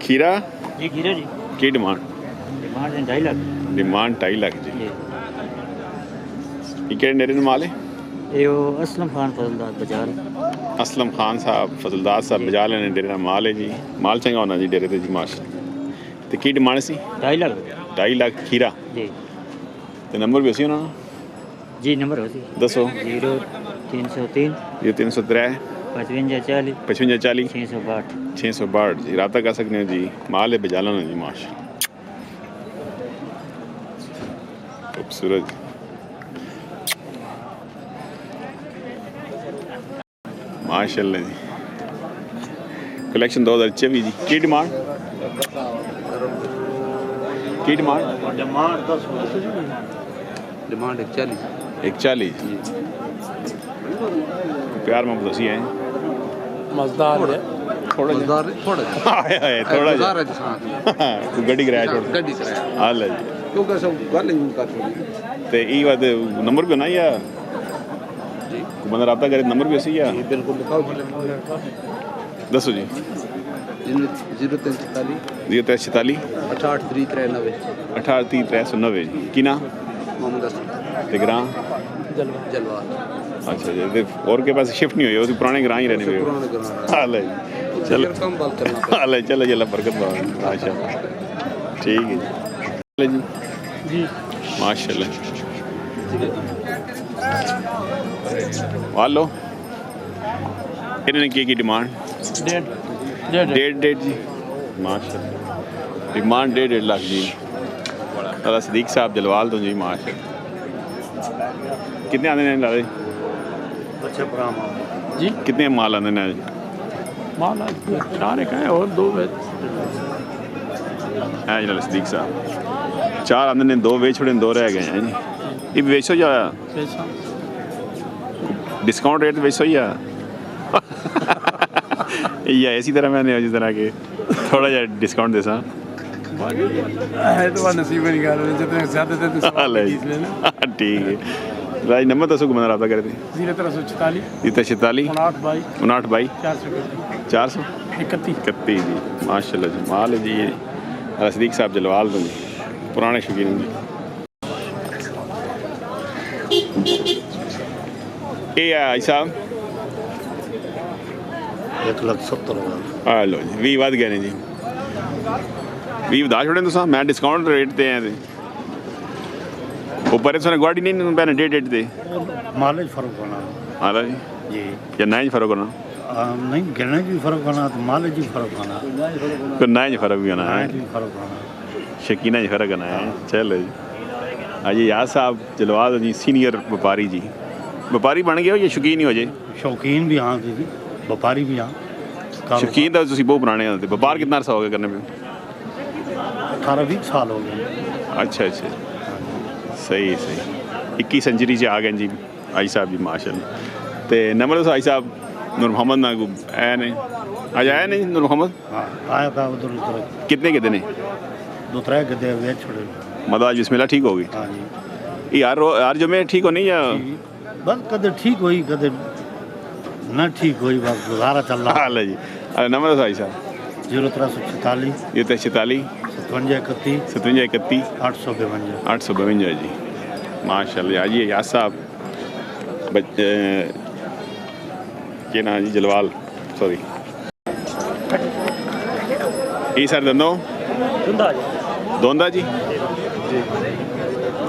खीरा जी खीरा जी की demand? Demand 2.5 lakh. Demand 2.5 lakh जी। ये केड़े डेरे माल है? ये असलम खान फजलदार बाजार। असलम खान साहब फजलदार साहब बाजार ने डेरे माल है जी। माल चंगा होना जी डेरे ते जी माशाल्लाह। ते की डिमांड सी? 2.5 लाख। 2.5 लाख खीरा जी। ते नंबर भी उसी ना? जी नंबर होती दसो। 0303 0303 5540 5540 662 662 जी। रब्ता कर सकते हैं जी। माल है बजाला ना जी माशाल्लाह। खूबसूरत माशाल्लाह जी। कलेक्शन 2024 जी। की डिमांड? की डिमांड? डिमांड 140। 140 जी। प्यार मोहब्बत उसी है मजदार है थोड़ा थोड़ा गड्डी किराया छोड़ गड्डी किराया हाल है जी। क्योंकि सब गल यूं करते ते ई बात नंबर भी होना या जी बंदा रब्ता करे नंबर भी उसी या बिल्कुल लिखाओ दसो जी। 0344 0344 68393 68390 जी। की ना मोहम्मद असलम ते ग्रां जलवा। अच्छा जी। ते और के पास शिफ्ट नहीं हुई वो पुराने ग्रां ही रहने हुए पुराने ग्रां हाल है जी। चलो कम बात करना हाल है चलो चलो बरकत माशाल्लाह ठीक है जी जी माशाल्लाह। वालो इन्होंने की डिमांड? 1.5 जी माशाल्लाह। डिमांड 1.5 लाख जी। दादा सदीक साहब जलवाल तो जी माशाल्लाह। कितने आने हैं लाले जी कितने माल आने हैं माल 4 एक है और 2 है जनाब सदीक साहब 4 आने ने 2 बेच छोड़े 2 रह गए हैं जी। ये बेचो या डिस्काउंट रेट बेचो या इसी तरह मैंने जिस तरह के थोड़ा जा डिस्काउंट दे सा तो नसीब नहीं कर जितने ज्यादा थे तो ठीक है राज नंबर दसो घुमाना रब्ता करते 0346 0346 59 22 431 जी माशाल्लाह जी। माल है जी ये सदीक साहब जलवाल तो जी पुराने शौकीन जी। ये आई साहब 1,70,000 लो जी 20 वध गए ने जी 20 वधा छोड़े तुसा मैं डिस्काउंट रेट ते हैं ऊपर तुसें गाड़ी नहीं पैने 1.5 दे माल फर्क होना हाला जी जी या ना फर्क होना नहीं गिरने भी फर्क होना तो माल जी फर्क होना तो ना फर्क भी होना है फर्क होना शकीना जी फर्क होना है। चलो जी अजी याद साहब जलवाल जी सीनियर व्यापारी जी व्यापारी बन गए हो या शौकीन ही हो जाए? शौकीन भी हाँ जी व्यापारी भी हाँ शौकीन तो तुम बहुत पुराने होते व्यापार कितना अर्सा हो गया करने में? 18-20 साल हो गए। अच्छा अच्छा सही सही 21 सेंचुरी से आ गए जी आई साहब जी माशाल्लाह। तो नंबर तो आई साहब नूर मोहम्मद ना आया नहीं आज आया नहीं नूर मोहम्मद हाँ आया था उधर कितने के दिन 2-3 गद्दे वेच छोड़े मतलब आज बिस्मिल्लाह ठीक होगी हाँ जी यार जो मैं ठीक हो नहीं या बस कदर ठीक हुई कदर ना ठीक हुई बस गुजारा चल रहा हाल है जी। नंबर तो आई साहब 0346 0346 5731 5731 852 जी माशाल्लाह। आज ये याद साहब के ना जी जलवाल सॉरी ये सर दोंदा जी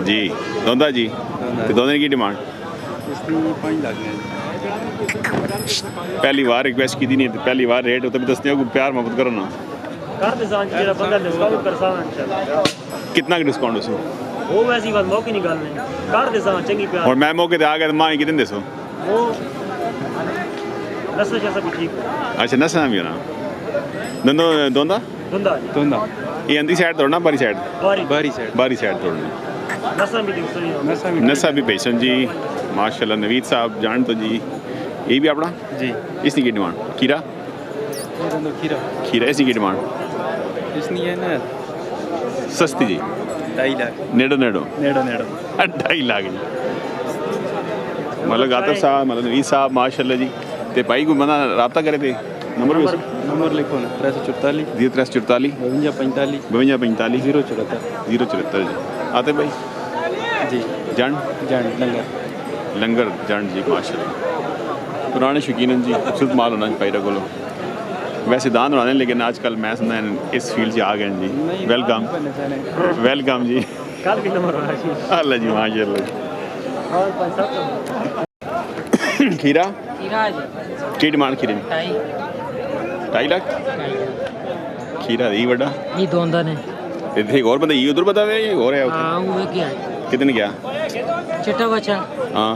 जी दोंदा जी तो दोंदे की डिमांड? 5 लाख पहली बार रिक्वेस्ट की थी नहीं तो पहली बार रेट होता भी दसते हो प्यार मोहब्बत करो ना कितना डिस्काउंट उसमें वो वैसी बात मौके निकालने कर दे सा चंगी प्यार और मैं मौके पे आ गया तो मां कितने देसो वो नस्ल जैसा भी ठीक अच्छा नस्ल भी होना दोनों दोंदा दोंदा ये अंदर साइड तोड़ना बारी साइड तोड़ना नस्ल भी बेचन जी माशाल्लाह। नवीद साहब जान तो जी ये भी अपना जी इसकी की डिमांड खीरा इसकी की डिमांड इसनी है ना सस्ती जी 2.5 लाख नेड़ो 2.5 लाख जी मतलब गातर साहब मतलब नवीद साहब माशाल्लाह जी। तो भाई को बंदा रब्ता करे थे नंबर भी नंबर लिखो ना 344 0344 52 52 45 074 074 जी। आते भाई जी जंड जान लंगर लंगर जंड जी माशाल्लाह पुराने शौकीन हैं जी खूबसूरत माल होना चाहिए को वैसे दान बनाने लेकिन आजकल मैं समझा इस फील्ड से आ गए हैं जी वेलकम वेलकम जी कल भी नंबर होना जी अल्लाह जी माशाल्लाह और 5 खीरा खीरा जी की डिमांड खीरे 2.5 लाख खीरा यही बड़ा ये दोंदा ने इतने और बंदा ये उधर बता वे हो रहा है हाँ वो क्या है कितने क्या चिट्टा बच्चा हाँ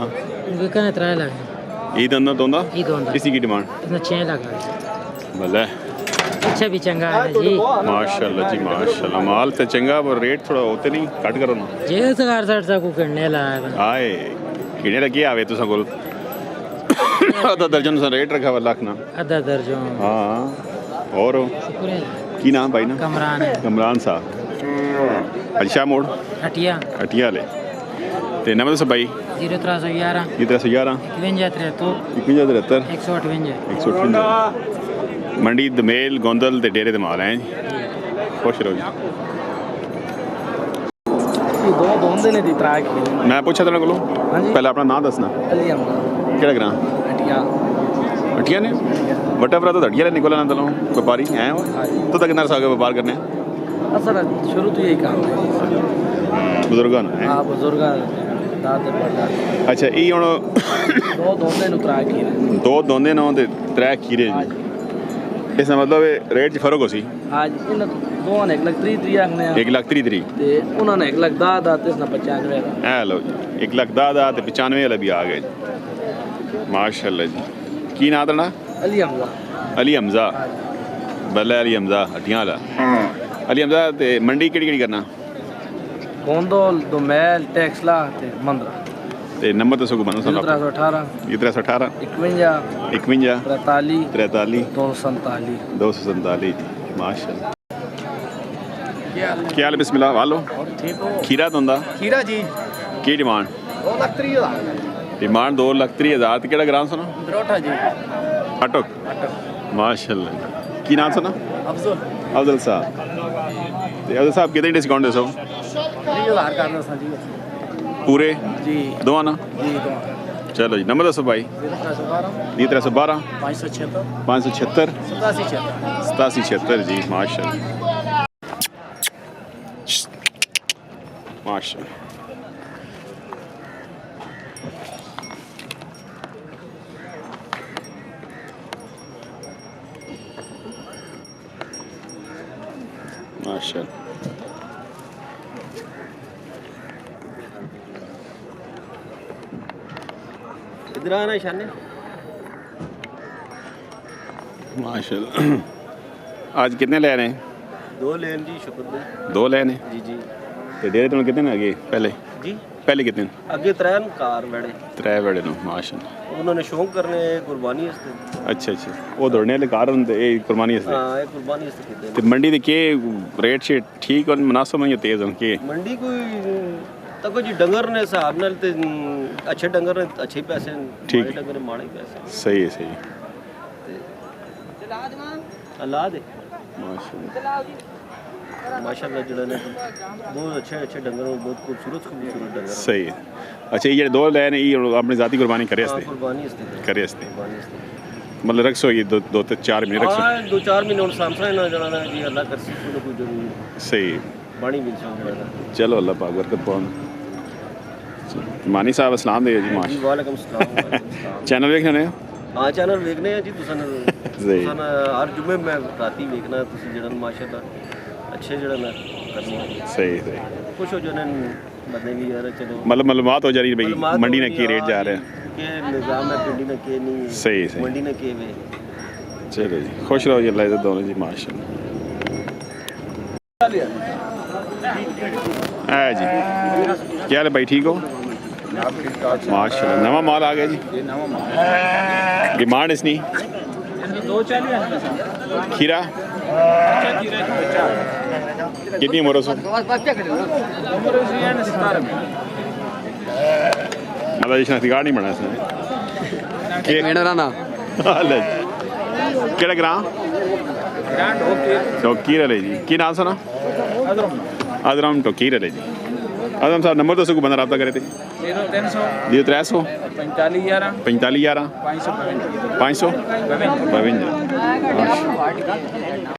विकने 3 लाख ये दोंदा दोंदा ये दोंदा इसी की डिमांड इसने 6 लाख है भले अच्छा भी चंगा है जी माशाल्लाह जी माशाल्लाह माल तो चंगा पर रेट थोड़ा होते नहीं कट करो ना जे सगार सर सा को करने लाया आए किने लगे आवे तुसा कोल आधा दर्जन सा रेट रखा हुआ लाख ना आधा दर्जन हाँ और शुक्र है की नाम भाई ना कमरान है कमरान साहब अच्छा मोड़ हटिया हटिया ले ते नंबर दसो भाई 0311 311 51 73 158 मंडी दमेल गोंदल ते डेरे दे माल हैं खुश रहो जी दो दोंदे ने दी ट्रैक मैं पूछा तेरे को पहले अपना नाम दसना अली अहमद केड़ा ग्रां हटिया हटिया ने बटा भरा तो हटिया निकोला ना तलो व्यापारी हैं वो तो तक कितना साल व्यापार करने असल शुरू तो यही काम है बुजुर्गों ने हाँ बुजुर्ग दादा परदादा अच्छा ये हुण दो दोंदे नु ट्रैक ही दो दोंदे नो ते त्रै खीरे जी इसका मतलब रेट च फर्क हो सी आज इन दोवां ने 1,30,000 आखने 1,30,000 ते उन्होंने 1,10,000 ते इसने 95 है लो जी 1,10,000 ते 95 वाला भी आ गए जी माशाल्लाह जी की नाम तेरा अली अहमद अली हमजा बल्ले अली हमजा हड्डियां वाला अली हमजा ते मंडी केड़ी करना गोंदोल दोमेल टेक्सला ते मंदरा ते नंबर दसो को बनो साहब 318 318 51 51 43 43 247 247 जी माशाल्लाह क्या हाल बिस्मिल्लाह वालो ठीक हो खीरा दोंदा खीरा जी की डिमांड 2,30,000 डिमांड 2,30,000 ते केड़ा ग्राम सुनो बरोटा जी अटक माशाल्लाह की नाम सुना अफजल साहब ते अफजल साहब कितने डिस्काउंट दे सो 30,000 करना सा जी पूरे जी दो ना जी दो चलो जी नंबर दसो भाई 312 576 576 87 87 जी माशाल्लाह माशाल्लाह माशाल्लाह इधर आना शाने माशाल्लाह आज कितने ले रहे हैं 2 लेन जी शुक्र 2 ले रहे जी जी ते डेरे तो कितने आगे पहले जी पहले कितने अगे 3 कार बड़े 3 बड़े नो माशाल्लाह उन्होंने शौक करने कुर्बानी इसते अच्छा अच्छा वो दौड़ने वाले कारण ते ये कुर्बानी है हाँ ये कुर्बानी इसते किते ते मंडी दे के रेट से ठीक और मुनासिब है या तेज है के मंडी कोई तको जी डंगर ने हिसाब नाल ते अच्छे डंगर ने अच्छे पैसे ठीक। माड़े डंगर ने माड़े पैसे सही है सही है अल्लाह दे माशाल्लाह माशाल्लाह जड़ा ने बहुत अच्छे डंगर और बहुत खूबसूरत डंगर सही है अच्छा ये 2 ले ने ये अपनी जाती कुर्बानी करे हाँ, हस्ते कुर्बानी इसते करे हस्ते कुर्बानी इसते मतलब रखसो ये 2-4 महीने रखसो हाँ 2-4 महीने और सामसा ना जड़ा ना जी अल्लाह कर सी कोई जरूर सही बाणी मिल जड़ा चलो अल्लाह पाक बरकत पाऊँ मानी साहब अस्सलाम दे जी जी माश वालेकुम सलाम चैनल देखने हाँ चैनल देखने हैं जी तुसन सही। हर जुम्मे मैं राती देखना तुसी जड़ा माशाल्लाह अच्छे जड़ा ना करने सही सही खुश हो जाने बंदे भी यार चलो मतलब मालूमात हो जा रही है भाई मालूमात मंडी ने हो की गई, रेट जा हाँ रहे हैं के निज़ाम है पिंडी ने के नहीं सही सही मंडी ने के वे चलो जी खुश रहो जी अल्लाह इज़्ज़त दोनों जी माशाल्लाह है जी क्या हाल है भाई ठीक हो माशाल्लाह नवा माल आ गया जी डिमांड इसनी खीरा कितनी उम्र हो मतलब इसने तिगाड़ नहीं बना इसने मेरा ना हाल है ਕਿਹੜਾ ਗ੍ਰਾਂ ਟੋਕੀਰ ਵਾਲੇ ਜੀ ਕੀ ਨਾਮ ਸੁਣਾ ਅਦਰਮ ਟੋਕੀਰ ਵਾਲੇ ਜੀ ਅਦਰਮ ਸਾਹਿਬ ਨੰਬਰ ਦੱਸੋ ਕੋਈ ਬੰਦਾ ਰਾਬਤਾ ਕਰੇ ਤੇ 0300 45 11 552